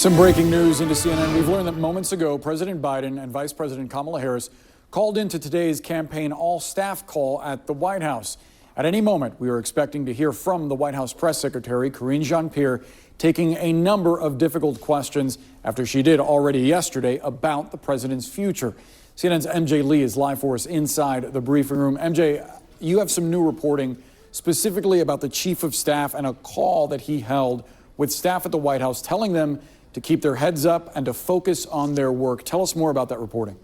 Some breaking news into CNN. We've learned that moments ago, President Biden and Vice President Kamala Harris called into today's campaign all-staff call at the White House. At any moment, we are expecting to hear from the White House press secretary, Karine Jean-Pierre, taking a number of difficult questions after she did already yesterday about the president's future. CNN's MJ Lee is live for us inside the briefing room. MJ, you have some new reporting specifically about the chief of staff and a call that he held with staff at the White House telling them to keep their heads up and to focus on their work. Tell us more about that reporting.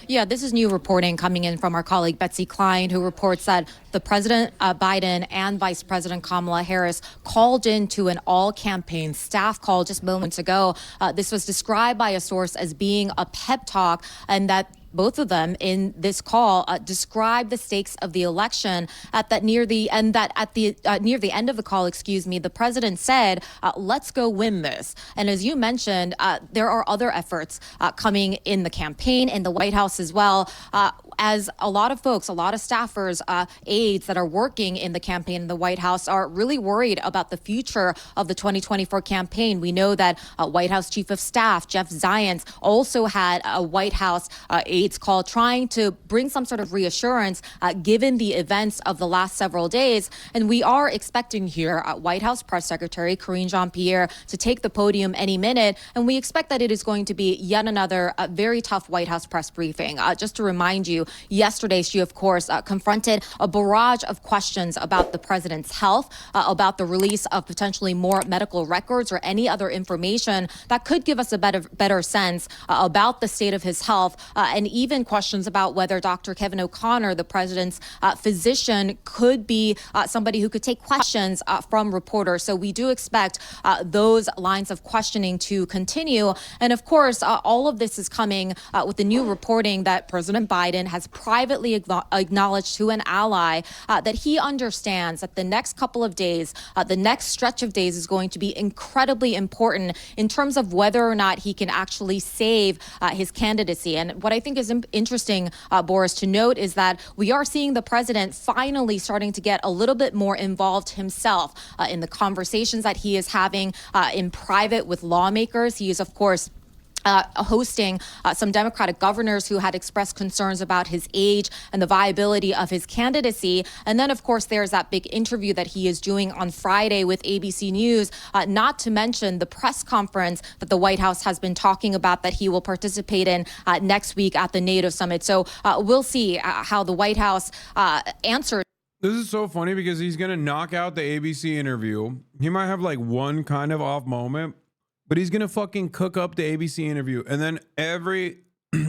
Yeah, this is new reporting coming in from our colleague Betsy Klein, who reports that the President Biden and Vice President Kamala Harris called into an all-campaign staff call just moments ago. This was described by a source as being a pep talk, and that both of them in this call described the stakes of the election near the end of the call, the president said, let's go win this. And as you mentioned, there are other efforts coming in the campaign, in the White House as well, as a lot of folks, a lot of staffers, aides that are working in the campaign in the White House are really worried about the future of the 2024 campaign. We know that White House Chief of Staff Jeff Zients also had a White House aides call trying to bring some sort of reassurance given the events of the last several days. And we are expecting here White House Press Secretary Karine Jean-Pierre to take the podium any minute. And we expect that it is going to be yet another very tough White House press briefing. Just to remind you, yesterday, she, of course, confronted a barrage of questions about the president's health, about the release of potentially more medical records or any other information that could give us a better sense about the state of his health, and even questions about whether Dr. Kevin O'Connor, the president's physician, could be somebody who could take questions from reporters. So we do expect those lines of questioning to continue. And of course, all of this is coming with the new reporting that President Biden has privately acknowledged to an ally that he understands that the next couple of days, the next stretch of days is going to be incredibly important in terms of whether or not he can actually save his candidacy. And what I think is interesting, Boris, to note is that we are seeing the president finally starting to get a little bit more involved himself in the conversations that he is having in private with lawmakers. He is, of course, hosting some Democratic governors who had expressed concerns about his age and the viability of his candidacy. And then, of course, there's that big interview that he is doing on Friday with ABC News, not to mention the press conference that the White House has been talking about that he will participate in next week at the NATO summit. So we'll see how the White House answers. This is so funny because he's going to knock out the ABC interview. He might have like one kind of off moment, but he's going to fucking cook up the ABC interview. And then every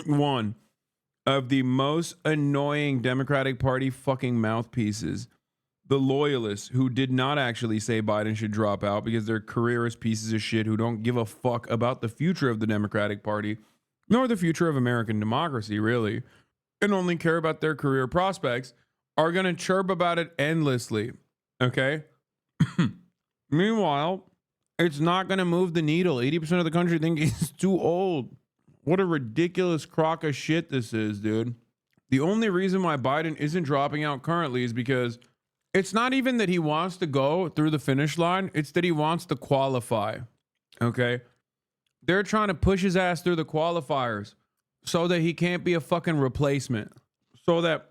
one of the most annoying Democratic Party fucking mouthpieces, the loyalists who did not actually say Biden should drop out because they're careerist pieces of shit who don't give a fuck about the future of the Democratic Party, nor the future of American democracy, really, and only care about their career prospects, are going to chirp about it endlessly. Okay? Meanwhile, it's not going to move the needle. 80% of the country think he's too old. What a ridiculous crock of shit this is, dude. The only reason why Biden isn't dropping out currently is because it's not even that he wants to go through the finish line. It's that he wants to qualify. Okay? They're trying to push his ass through the qualifiers so that he can't be a fucking replacement. So that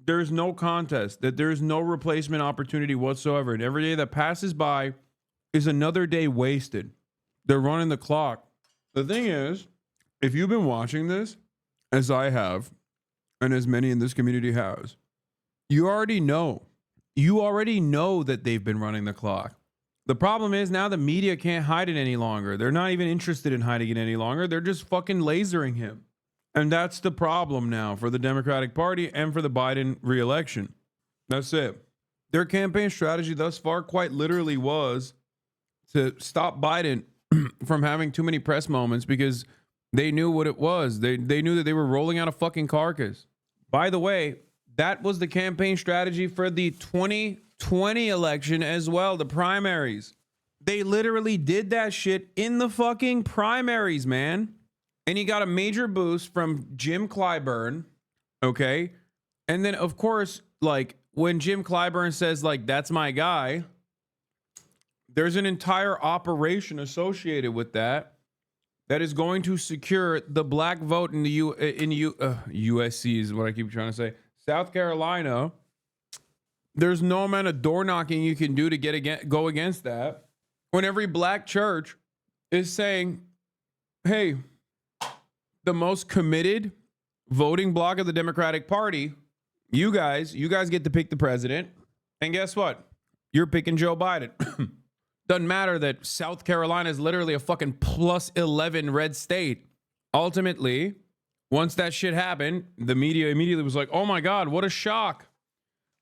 there's no contest, that there's no replacement opportunity whatsoever. And every day that passes by is another day wasted. They're running the clock. The thing is, if you've been watching this, as I have, and as many in this community has, you already know. You already know that they've been running the clock. The problem is now the media can't hide it any longer. They're not even interested in hiding it any longer. They're just fucking lasering him. And that's the problem now for the Democratic Party and for the Biden re-election. That's it. Their campaign strategy thus far quite literally was to stop Biden from having too many press moments because they knew what it was. They knew that they were rolling out a fucking carcass. By the way, that was the campaign strategy for the 2020 election as well, the primaries. They literally did that shit in the fucking primaries, man. And he got a major boost from Jim Clyburn, okay? And then, of course, like, when Jim Clyburn says, like, that's my guy, There's an entire operation associated with that is going to secure the black vote in the USC is what I keep trying to say. South Carolina. There's no amount of door knocking you can do to go against that. When every black church is saying, hey, the most committed voting bloc of the Democratic Party, you guys get to pick the president. And guess what? You're picking Joe Biden. Doesn't matter that South Carolina is literally a fucking plus 11 red state. Ultimately, once that shit happened, the media immediately was like, oh my God, what a shock.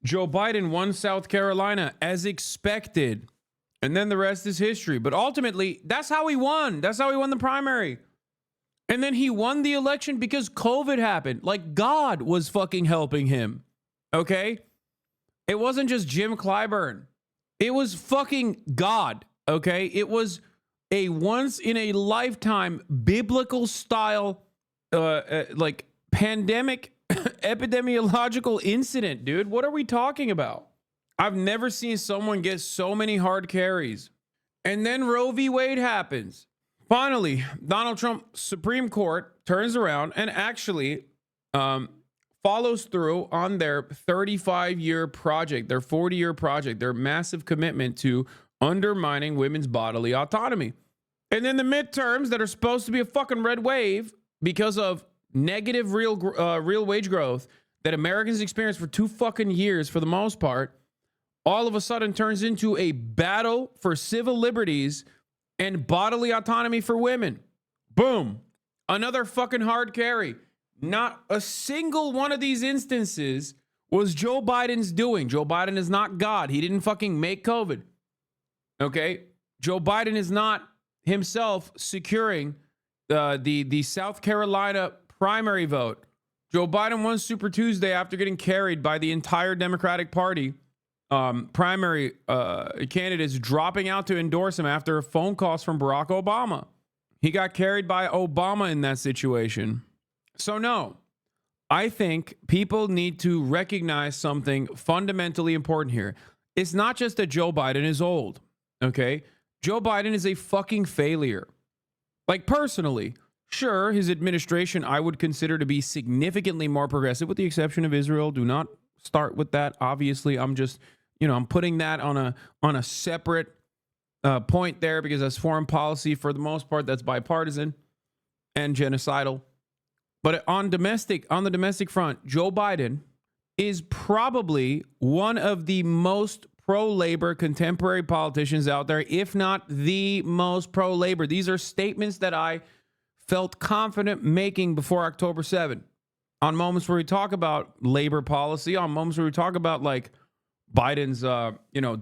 Joe Biden won South Carolina as expected. And then the rest is history. But ultimately, that's how he won. That's how he won the primary. And then he won the election because COVID happened. Like God was fucking helping him. Okay? It wasn't just Jim Clyburn. It was fucking God. Okay? It was a once in a lifetime biblical style like pandemic epidemiological incident, dude. What are we talking about? I've never seen someone get so many hard carries. And then Roe v. Wade happens. Finally, Donald Trump Supreme Court turns around and actually follows through on their 35-year project, their 40-year project, their massive commitment to undermining women's bodily autonomy. And then the midterms that are supposed to be a fucking red wave because of negative real wage growth that Americans experienced for 2 fucking years for the most part, all of a sudden turns into a battle for civil liberties and bodily autonomy for women. Boom. Another fucking hard carry. Not a single one of these instances was Joe Biden's doing. Joe Biden is not God. He didn't fucking make COVID. Okay? Joe Biden is not himself securing the South Carolina primary vote. Joe Biden won Super Tuesday after getting carried by the entire Democratic Party. Primary candidates dropping out to endorse him after phone calls from Barack Obama. He got carried by Obama in that situation. So no, I think people need to recognize something fundamentally important here. It's not just that Joe Biden is old, okay? Joe Biden is a fucking failure. Like personally, sure, his administration I would consider to be significantly more progressive with the exception of Israel. Do not start with that. Obviously, I'm just, I'm putting that on a separate point there because that's foreign policy for the most part. That's bipartisan and genocidal. But on the domestic front, Joe Biden is probably one of the most pro-labor contemporary politicians out there, if not the most pro-labor. These are statements that I felt confident making before October 7. On moments where we talk about labor policy, on moments where we talk about like Biden's,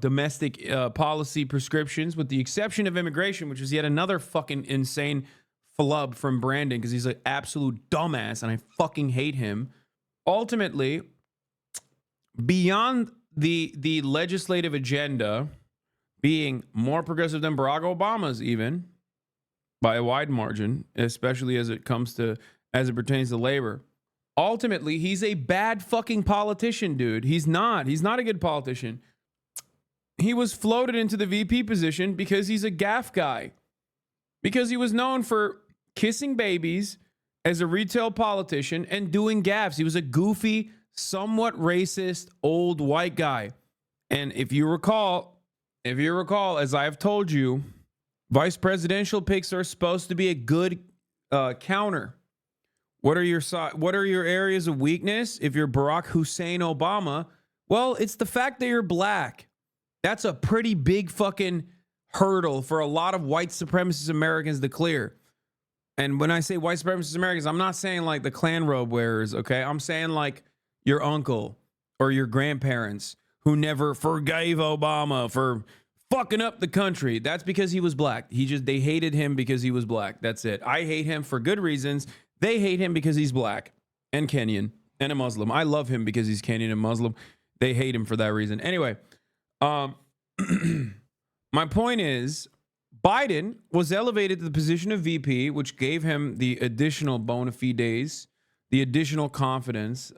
domestic policy prescriptions, with the exception of immigration, which is yet another fucking insane flub from Brandon because he's an absolute dumbass and I fucking hate him. Ultimately, beyond the legislative agenda being more progressive than Barack Obama's even by a wide margin, especially as it pertains to labor. Ultimately, he's a bad fucking politician, dude. He's not a good politician. He was floated into the VP position because he's a gaffe guy. Because he was known for kissing babies as a retail politician and doing gaffes. He was a goofy, somewhat racist, old white guy. And if you recall, as I have told you, vice presidential picks are supposed to be a good counter. What are your areas of weakness? If you're Barack Hussein Obama, well, it's the fact that you're black. That's a pretty big fucking hurdle for a lot of white supremacist Americans to clear. And when I say white supremacist Americans, I'm not saying like the Klan robe wearers, okay? I'm saying like your uncle or your grandparents who never forgave Obama for fucking up the country. That's because he was black. They hated him because he was black. That's it. I hate him for good reasons. They hate him because he's black and Kenyan and a Muslim. I love him because he's Kenyan and Muslim. They hate him for that reason. Anyway, my point is, Biden was elevated to the position of VP, which gave him the additional bona fides, the additional confidence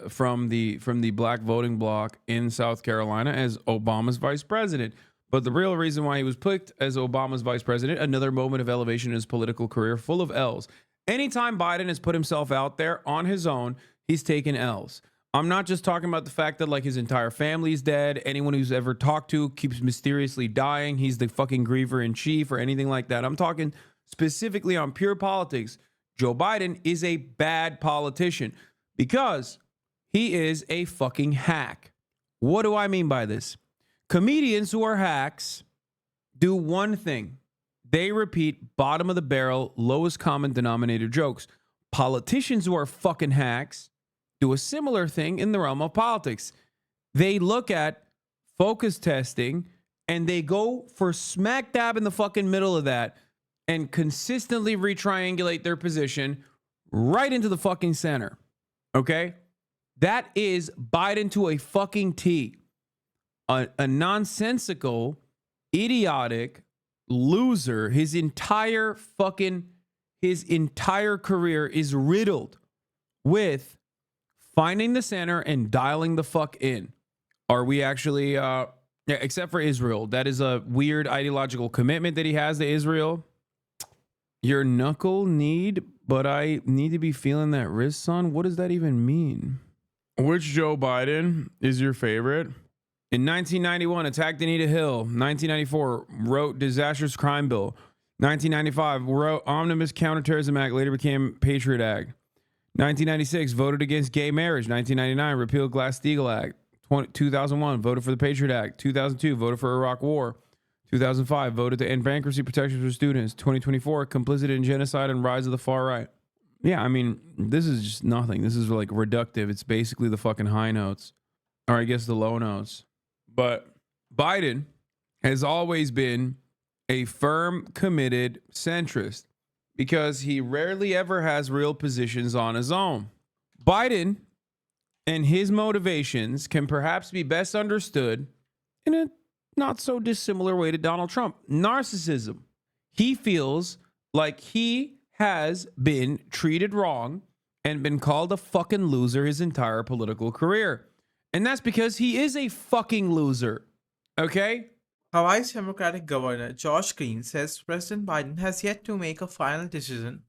from the black voting bloc in South Carolina as Obama's vice president. But the real reason why he was picked as Obama's vice president, another moment of elevation in his political career, full of L's. Anytime Biden has put himself out there on his own, he's taken L's. I'm not just talking about the fact that like his entire family's dead. Anyone who's ever talked to keeps mysteriously dying. He's the fucking griever in chief or anything like that. I'm talking specifically on pure politics. Joe Biden is a bad politician because he is a fucking hack. What do I mean by this? Comedians who are hacks do one thing. They repeat bottom of the barrel, lowest common denominator jokes. Politicians who are fucking hacks do a similar thing in the realm of politics. They look at focus testing and they go for smack dab in the fucking middle of that and consistently retriangulate their position right into the fucking center. Okay? That is Biden to a fucking T. A nonsensical, idiotic loser. His entire career is riddled with finding the center and dialing the fuck in. Are we actually, except for Israel, that is a weird ideological commitment that he has to Israel. Your knuckle need, but I need to be feeling that wrist, son. What does that even mean? Which Joe Biden is your favorite? In 1991, attacked Anita Hill. 1994, wrote disastrous crime bill. 1995, wrote Omnibus Counterterrorism Act, later became Patriot Act. 1996, voted against gay marriage. 1999, repealed Glass-Steagall Act. 2001, voted for the Patriot Act. 2002, voted for Iraq War. 2005, voted to end bankruptcy protections for students. 2024, complicit in genocide and rise of the far right. Yeah, I mean, this is just nothing. This is like reductive. It's basically the fucking high notes, or I guess the low notes. But Biden has always been a firm, committed centrist because he rarely ever has real positions on his own. Biden and his motivations can perhaps be best understood in a not so dissimilar way to Donald Trump. Narcissism. He feels like he has been treated wrong and been called a fucking loser his entire political career. And that's because he is a fucking loser. Okay? Hawaii's Democratic Governor Josh Green says President Biden has yet to make a final decision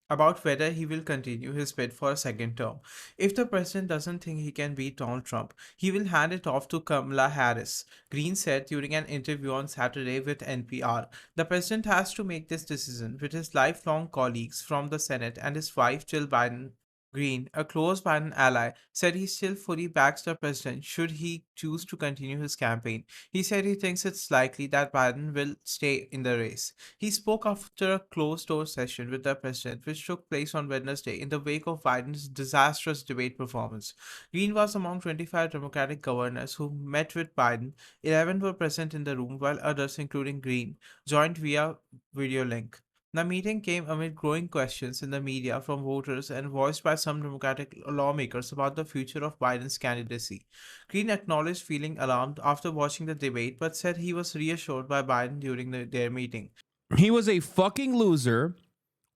about whether he will continue his bid for a second term. If the president doesn't think he can beat Donald Trump, he will hand it off to Kamala Harris, Green said during an interview on Saturday with NPR. The president has to make this decision with his lifelong colleagues from the Senate and his wife Jill Biden. Green, a close Biden ally, said he still fully backs the president should he choose to continue his campaign. He said he thinks it's likely that Biden will stay in the race. He spoke after a closed-door session with the president, which took place on Wednesday in the wake of Biden's disastrous debate performance. Green was among 25 Democratic governors who met with Biden. 11 were present in the room, while others, including Green, joined via video link. The meeting came amid growing questions in the media from voters and voiced by some Democratic lawmakers about the future of Biden's candidacy. Green acknowledged feeling alarmed after watching the debate, but said he was reassured by Biden during their meeting. He was a fucking loser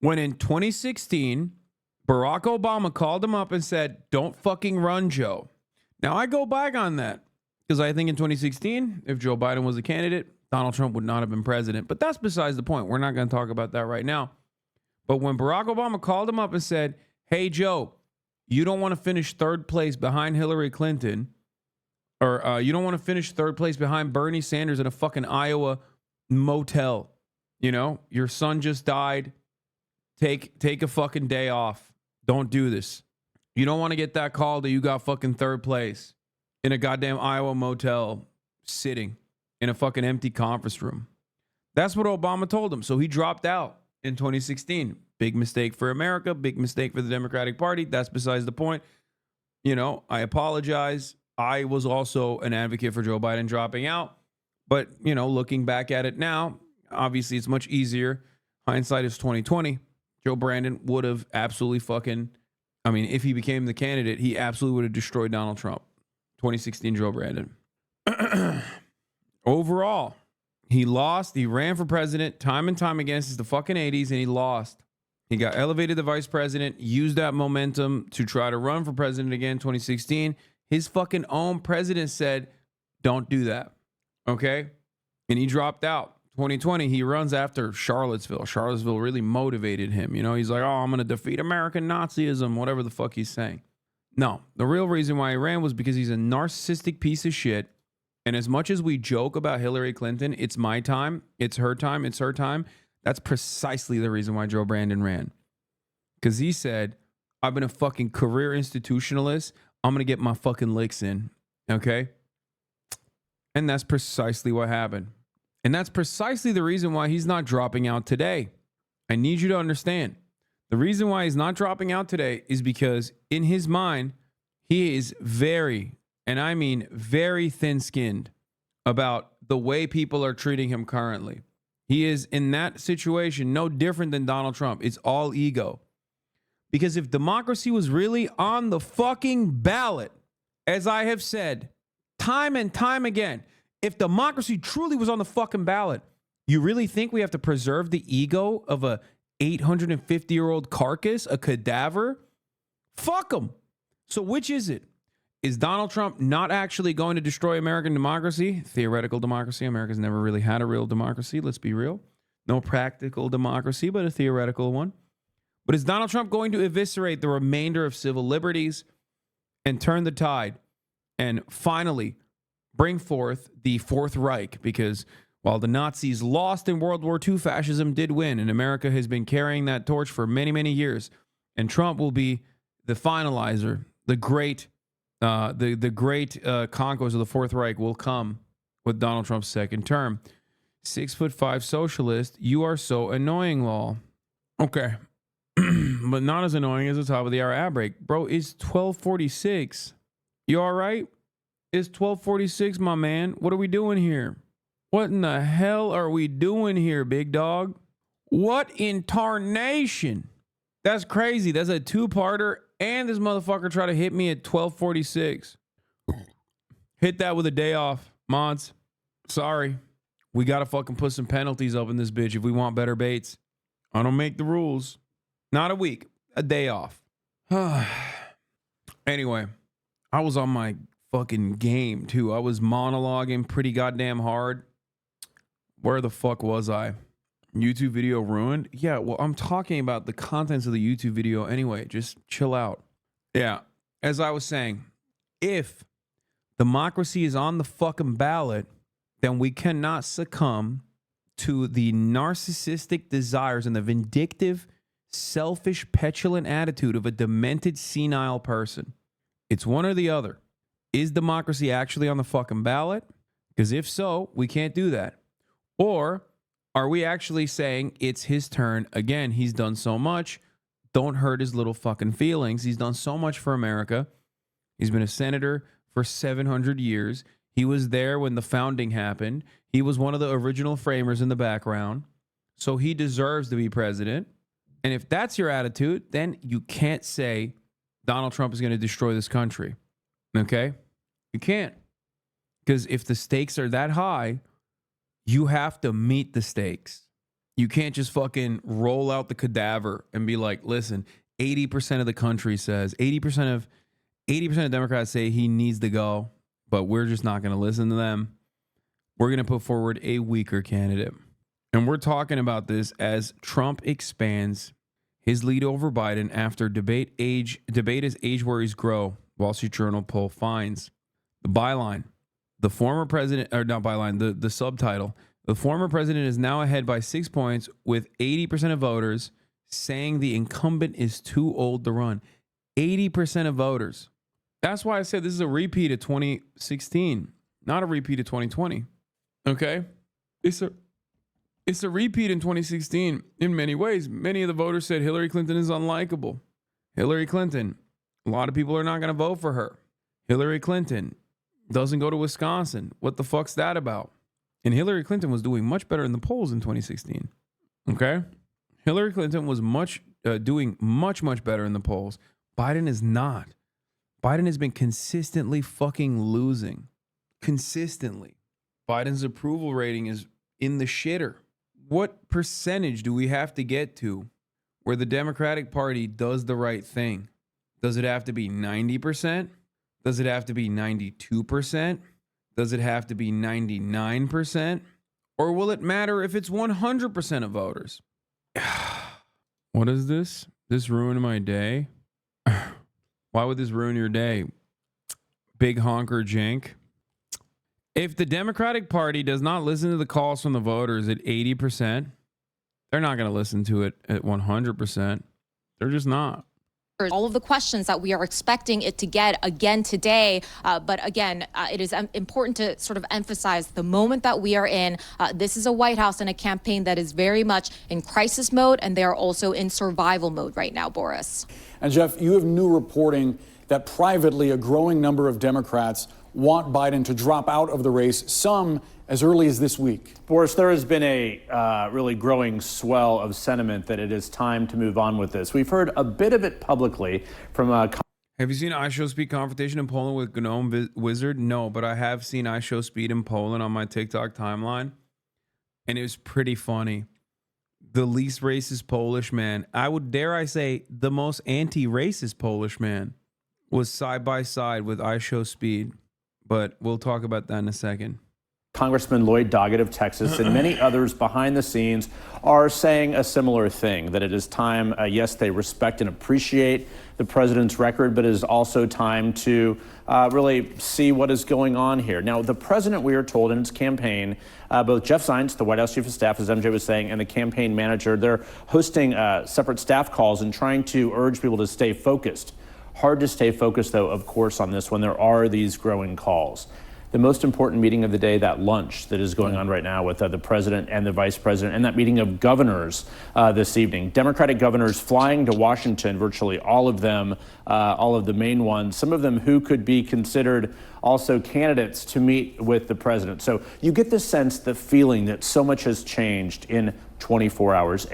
when in 2016, Barack Obama called him up and said, "Don't fucking run, Joe." Now, I go back on that because I think in 2016, if Joe Biden was a candidate, Donald Trump would not have been president. But that's besides the point. We're not going to talk about that right now. But when Barack Obama called him up and said, "Hey, Joe, you don't want to finish third place behind Hillary Clinton, or you don't want to finish third place behind Bernie Sanders in a fucking Iowa motel. You know, your son just died. Take a fucking day off. Don't do this. You don't want to get that call that you got fucking third place in a goddamn Iowa motel sitting in a fucking empty conference room." That's what Obama told him. So he dropped out in 2016. Big mistake for America. Big mistake for the Democratic Party. That's besides the point. You know, I apologize. I was also an advocate for Joe Biden dropping out. But, you know, looking back at it now, obviously it's much easier. Hindsight is 2020. Joe Brandon would have absolutely fucking, I mean, if he became the candidate, he absolutely would have destroyed Donald Trump. 2016 Joe Brandon. Overall, he lost. He ran for president time and time again since the fucking 80s, and he lost. He got elevated to vice president, used that momentum to try to run for president again 2016. His fucking own president said, "Don't do that." Okay? and he dropped out. 2020, he runs after Charlottesville. Charlottesville really motivated him. He's like, oh, I'm going to defeat American Nazism, whatever the fuck he's saying. No, the real reason why he ran was because he's a narcissistic piece of shit. And as much as we joke about Hillary Clinton, it's my time, it's her time, it's her time. That's precisely the reason why Joe Brandon ran. Because he said, I've been a fucking career institutionalist. I'm going to get my fucking licks in. Okay? And that's precisely what happened. And that's precisely the reason why he's not dropping out today. I need you to understand. The reason why he's not dropping out today is because in his mind, he is very, and I mean very thin-skinned about the way people are treating him currently. He is in that situation no different than Donald Trump. It's all ego. Because if democracy was really on the fucking ballot, as I have said time and time again, if democracy truly was on the fucking ballot, you really think we have to preserve the ego of a 850-year-old carcass, a cadaver? Fuck them. So which is it? Is Donald Trump not actually going to destroy American democracy? Theoretical democracy. America's never really had a real democracy. Let's be real. No practical democracy, but a theoretical one. But is Donald Trump going to eviscerate the remainder of civil liberties and turn the tide and finally bring forth the Fourth Reich? Because while the Nazis lost in World War II, fascism did win, and America has been carrying that torch for many, many years. And Trump will be the finalizer. The great conquest of the Fourth Reich will come with Donald Trump's second term. 6'5" socialist, you are so annoying, lol. Okay. But not as annoying as the top of the hour ad break. Bro, it's 12:46. You all right? It's 12:46, my man. What are we doing here? What in the hell are we doing here, big dog? What in tarnation? That's crazy. That's a two-parter, and this motherfucker tried to hit me at 12:46. Hit that with a day off, mods. Sorry. We got to fucking put some penalties up in this bitch if we want better baits. I don't make the rules. Not a week, a day off. Anyway, I was on my fucking game too. I was monologuing pretty goddamn hard. Where the fuck was I? YouTube video ruined? Yeah, well, I'm talking about the contents of the YouTube video anyway. Just chill out. Yeah, as I was saying, if democracy is on the fucking ballot, then we cannot succumb to the narcissistic desires and the vindictive, selfish, petulant attitude of a demented, senile person. It's one or the other. Is democracy actually on the fucking ballot? Because if so, we can't do that. Or are we actually saying it's his turn? Again, he's done so much. Don't hurt his little fucking feelings. He's done so much for America. He's been a senator for 700 years. He was there when the founding happened. He was one of the original framers in the background. So he deserves to be president. And if that's your attitude, then you can't say Donald Trump is going to destroy this country. Okay? You can't. Because if the stakes are that high, you have to meet the stakes. You can't just fucking roll out the cadaver and be like, listen, 80% of the country says, 80% of Democrats say he needs to go, but we're just not going to listen to them. We're going to put forward a weaker candidate. And we're talking about this as Trump expands his lead over Biden after debate as age worries grow, Wall Street Journal poll finds. The byline, the former president, or not byline, the subtitle, the former president is now ahead by 6 points with 80% of voters saying the incumbent is too old to run. 80% of voters. That's why I said this is a repeat of 2016, not a repeat of 2020. Okay? It's a repeat in 2016 in many ways. Many of the voters said Hillary Clinton is unlikable. Hillary Clinton, a lot of people are not going to vote for her. Hillary Clinton doesn't go to Wisconsin. What the fuck's that about? And Hillary Clinton was doing much better in the polls in 2016. Okay? Hillary Clinton was doing much better in the polls. Biden is not. Biden has been consistently fucking losing. Consistently. Biden's approval rating is in the shitter. What percentage do we have to get to where the Democratic Party does the right thing? Does it have to be 90%? Does it have to be 92%? Does it have to be 99%? Or will it matter if it's 100% of voters? What is this? This ruined my day? Why would this ruin your day? Big honker jank. If the Democratic Party does not listen to the calls from the voters at 80%, they're not going to listen to it at 100%. They're just not. All of the questions that we are expecting it to get again today. But again, it is important to sort of emphasize the moment that we are in. This is a White House and a campaign that is very much in crisis mode, and they are also in survival mode right now, Boris. And Jeff, you have new reporting that privately a growing number of Democrats want Biden to drop out of the race, some as early as this week. Boris, there has been a really growing swell of sentiment that it is time to move on with this. We've heard a bit of it publicly from Have you seen I Show Speed confrontation in Poland with Gnome Wizard? No, but I have seen I Show Speed in Poland on my TikTok timeline, and it was pretty funny. The least racist Polish man, I would dare I say the most anti-racist Polish man, was side by side with I Show Speed. But we'll talk about that in a second. Congressman Lloyd Doggett of Texas and many others behind the scenes are saying a similar thing, that it is time, yes, they respect and appreciate the president's record, but it is also time to really see what is going on here. Now, the president, we are told in his campaign, both Jeff Zients, the White House chief of staff, as MJ was saying, and the campaign manager, they're hosting separate staff calls and trying to urge people to stay focused. Hard to stay focused, though, of course, on this when there are these growing calls. The most important meeting of the day, that lunch that is going on right now with the president and the vice president, and that meeting of governors this evening. Democratic governors flying to Washington, virtually all of them, all of the main ones, some of them who could be considered also candidates to meet with the president. So you get the sense, the feeling that so much has changed in 24 hours.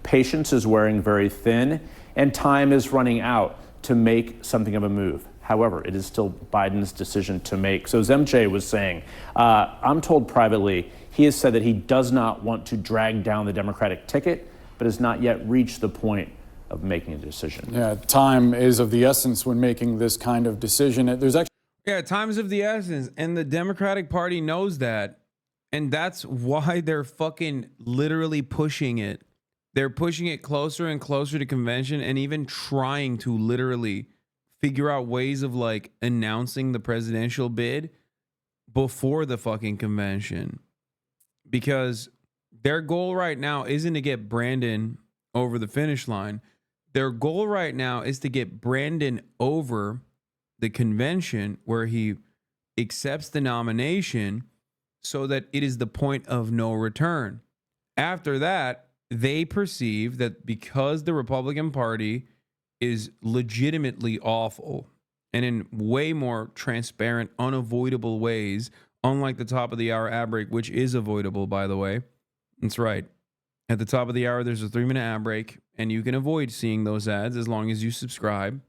Patience is wearing very thin, and time is running out to make something of a move. However, it is still Biden's decision to make. So as MJ was saying, I'm told privately, he has said that he does not want to drag down the Democratic ticket, but has not yet reached the point of making a decision. Yeah, time is of the essence when making this kind of decision. There's actually time is of the essence, and the Democratic Party knows that, and that's why they're fucking literally pushing it. They're pushing it closer and closer to convention, and even trying to literally figure out ways of like announcing the presidential bid before the fucking convention. Because their goal right now isn't to get Brandon over the finish line. Their goal right now is to get Brandon over the convention where he accepts the nomination so that it is the point of no return. After that, they perceive that because the Republican Party is legitimately awful and in way more transparent, unavoidable ways, unlike the top of the hour ad break, which is avoidable, by the way. That's right. At the top of the hour, there's a 3-minute ad break, and you can avoid seeing those ads as long as you subscribe.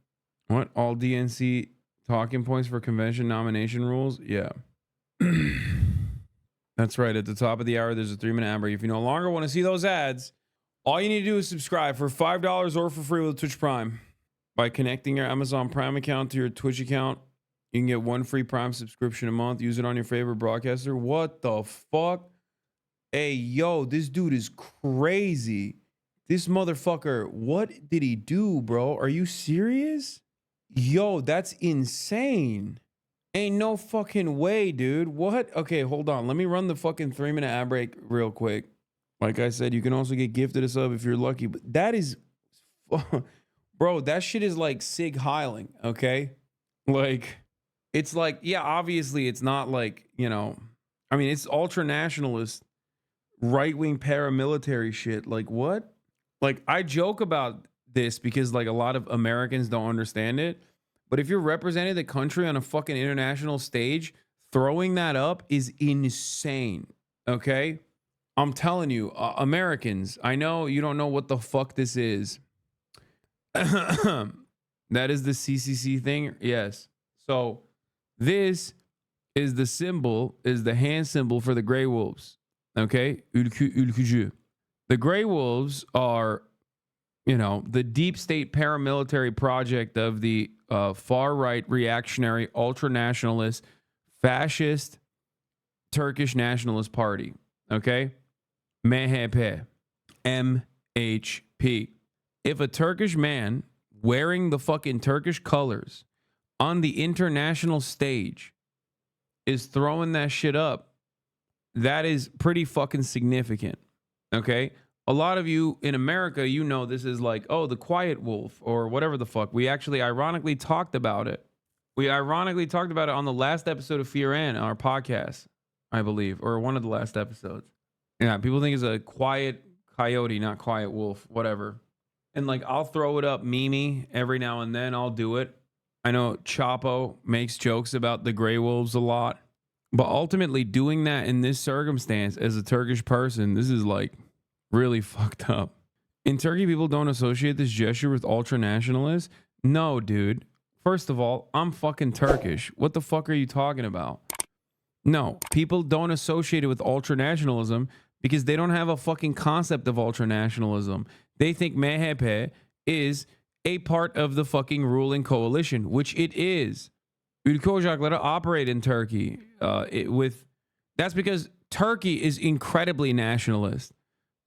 What? All DNC talking points for convention nomination rules? Yeah. That's right. At the top of the hour, there's a 3-minute ad break. If you no longer want to see those ads, all you need to do is subscribe for $5 or for free with Twitch Prime. By connecting your Amazon Prime account to your Twitch account, you can get 1 free Prime subscription a month. Use it on your favorite broadcaster. What the fuck? Hey, yo, this dude is crazy. This motherfucker, what did he do, bro? Are you serious? Yo, that's insane. Ain't no fucking way, dude. What? Okay, hold on. Let me run the fucking 3-minute ad break real quick. Like I said, you can also get gifted a sub if you're lucky. But that is... Bro, that shit is like Sig Heiling, okay? Like, it's like, yeah, obviously it's not like, you know... I mean, it's ultra-nationalist, right-wing paramilitary shit. Like, what? Like, I joke about this because, like, a lot of Americans don't understand it. But if you're representing the country on a fucking international stage, throwing that up is insane, okay? I'm telling you, Americans, I know you don't know what the fuck this is. That is the CCC thing? Yes. So this is the symbol, is the hand symbol for the Grey Wolves, okay? The Grey Wolves are, you know, the deep state paramilitary project of the far-right reactionary ultra-nationalist fascist Turkish nationalist party. Okay? MHP. MHP. If a Turkish man wearing the fucking Turkish colors on the international stage is throwing that shit up, that is pretty fucking significant. Okay? A lot of you in America, you know this is like, oh, the quiet wolf or whatever the fuck. We actually ironically talked about it. We ironically talked about it on the last episode of Fear and our podcast, I believe, or one of the last episodes. Yeah, people think it's a quiet coyote, not quiet wolf, whatever. And like, I'll throw it up Mimi every now and then. I'll do it. I know Chapo makes jokes about the gray wolves a lot, but ultimately doing that in this circumstance as a Turkish person, this is like really fucked up. In Turkey, people don't associate this gesture with ultra nationalists. No, dude. First of all, I'm fucking Turkish. What the fuck are you talking about? No, people don't associate it with ultra nationalism because they don't have a fucking concept of ultra nationalism. They think MHP is a part of the fucking ruling coalition, which it is. Ülke operate in Turkey that's because Turkey is incredibly nationalist.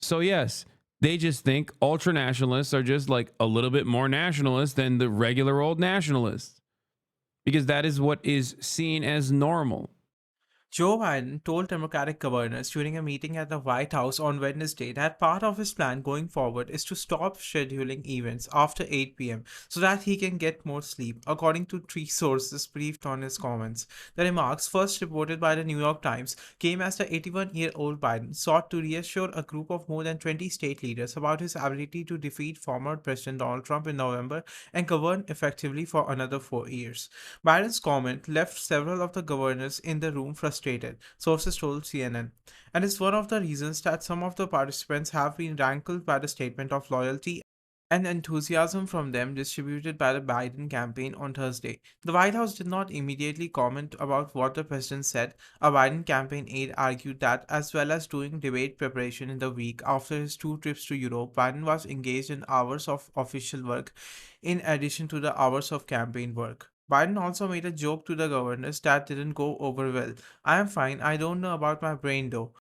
So yes, they just think ultra nationalists are just like a little bit more nationalist than the regular old nationalists, because that is what is seen as normal. Joe Biden told Democratic governors during a meeting at the White House on Wednesday that part of his plan going forward is to stop scheduling events after 8 p.m. so that he can get more sleep, according to three sources briefed on his comments. The remarks, first reported by the New York Times, came as the 81-year-old Biden sought to reassure a group of more than 20 state leaders about his ability to defeat former President Donald Trump in November and govern effectively for another 4 years. Biden's comment left several of the governors in the room frustrated, sources told CNN, and is one of the reasons that some of the participants have been rankled by the statement of loyalty and enthusiasm from them distributed by the Biden campaign on Thursday. The White House did not immediately comment about what the president said. A Biden campaign aide argued that, as well as doing debate preparation in the week after his 2 trips to Europe, Biden was engaged in hours of official work in addition to the hours of campaign work. Biden also made a joke to the governors that didn't go over well. I am fine, I don't know about my brain though.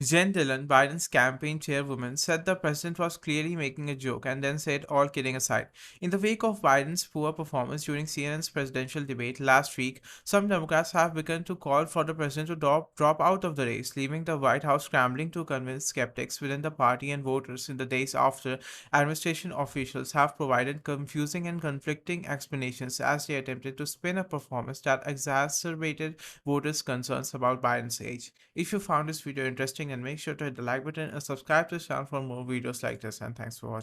Jen Dillon, Biden's campaign chairwoman, said the president was clearly making a joke and then said, all kidding aside. In the wake of Biden's poor performance during CNN's presidential debate last week, some Democrats have begun to call for the president to drop out of the race, leaving the White House scrambling to convince skeptics within the party and voters in the days after. Administration officials have provided confusing and conflicting explanations as they attempted to spin a performance that exacerbated voters' concerns about Biden's age. If you found this video interesting, and make sure to hit the like button and subscribe to the channel for more videos like this, and thanks for watching.